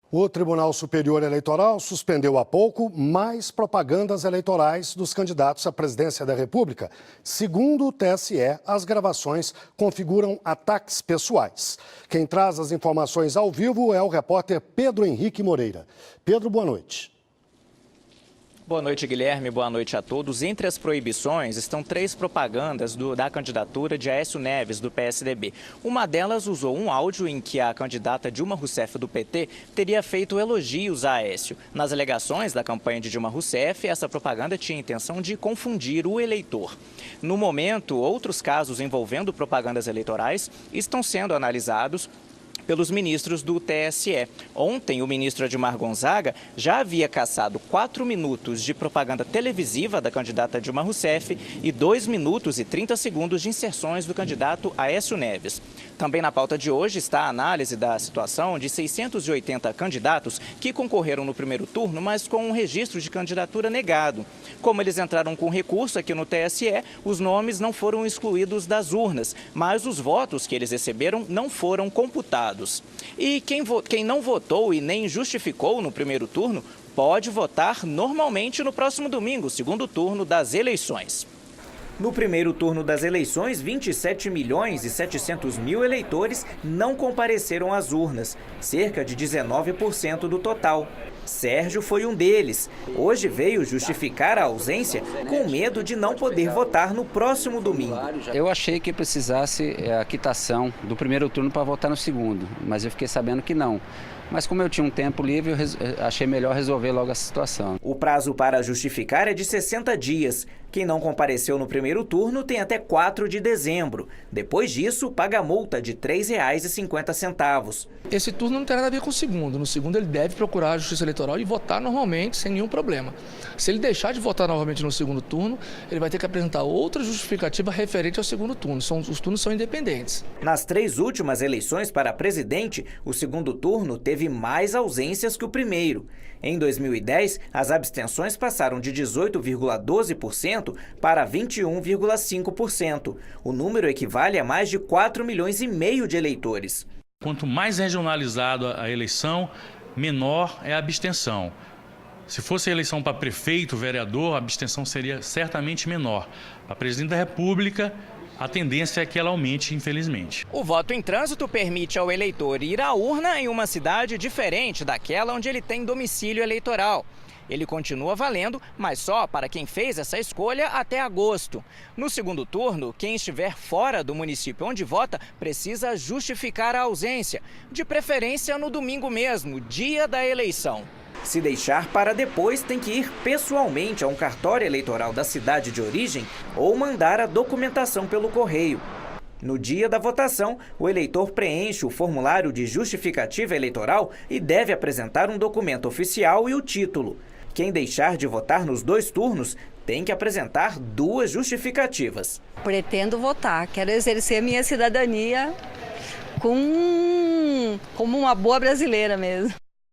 O Tribunal Superior Eleitoral suspendeu há pouco mais propagandas eleitorais dos candidatos à presidência da República. Segundo o TSE, as gravações configuram ataques pessoais. Quem traz as informações ao vivo é o repórter Pedro Henrique Moreira. Pedro, boa noite. Boa noite, Guilherme. Boa noite a todos. Entre as proibições estão 3 propagandas da candidatura de Aécio Neves, do PSDB. Uma delas usou um áudio em que a candidata Dilma Rousseff, do PT, teria feito elogios a Aécio. Nas alegações da campanha de Dilma Rousseff, essa propaganda tinha a intenção de confundir o eleitor. No momento, outros casos envolvendo propagandas eleitorais estão sendo analisados pelos ministros do TSE. Ontem, o ministro Admar Gonzaga já havia cassado 4 minutos de propaganda televisiva da candidata Dilma Rousseff e 2 minutos e 30 segundos de inserções do candidato Aécio Neves. Também na pauta de hoje está a análise da situação de 680 candidatos que concorreram no primeiro turno, mas com um registro de candidatura negado. Como eles entraram com recurso aqui no TSE, os nomes não foram excluídos das urnas, mas os votos que eles receberam não foram computados. E quem não votou e nem justificou no primeiro turno pode votar normalmente no próximo domingo, segundo turno das eleições. No primeiro turno das eleições, 27 milhões e 700 mil eleitores não compareceram às urnas, cerca de 19% do total. Sérgio foi um deles. Hoje veio justificar a ausência com medo de não poder votar no próximo domingo. Eu achei que precisasse a quitação do primeiro turno para votar no segundo, mas eu fiquei sabendo que não. Mas como eu tinha um tempo livre, eu achei melhor resolver logo essa situação. O prazo para justificar é de 60 dias. Quem não compareceu no primeiro turno tem até 4 de dezembro. Depois disso, paga a multa de R$ 3,50. Esse turno não tem nada a ver com o segundo. No segundo, ele deve procurar a Justiça Eleitoral e votar normalmente, sem nenhum problema. Se ele deixar de votar novamente no segundo turno, ele vai ter que apresentar outra justificativa referente ao segundo turno. Os turnos são independentes. Nas 3 últimas eleições para presidente, o segundo turno teve mais ausências que o primeiro. Em 2010, as abstenções passaram de 18,12% para 21,5%. O número equivale a mais de 4,5 milhões de eleitores. Quanto mais regionalizado a eleição, menor é a abstenção. Se fosse a eleição para prefeito, vereador, a abstenção seria certamente menor. A presidente da República, a tendência é que ela aumente, infelizmente. O voto em trânsito permite ao eleitor ir à urna em uma cidade diferente daquela onde ele tem domicílio eleitoral. Ele continua valendo, mas só para quem fez essa escolha até agosto. No segundo turno, quem estiver fora do município onde vota precisa justificar a ausência, de preferência no domingo mesmo, dia da eleição. Se deixar para depois, tem que ir pessoalmente a um cartório eleitoral da cidade de origem ou mandar a documentação pelo correio. No dia da votação, o eleitor preenche o formulário de justificativa eleitoral e deve apresentar um documento oficial e o título. Quem deixar de votar nos 2 turnos tem que apresentar 2 justificativas. Pretendo votar, quero exercer minha cidadania como uma boa brasileira mesmo.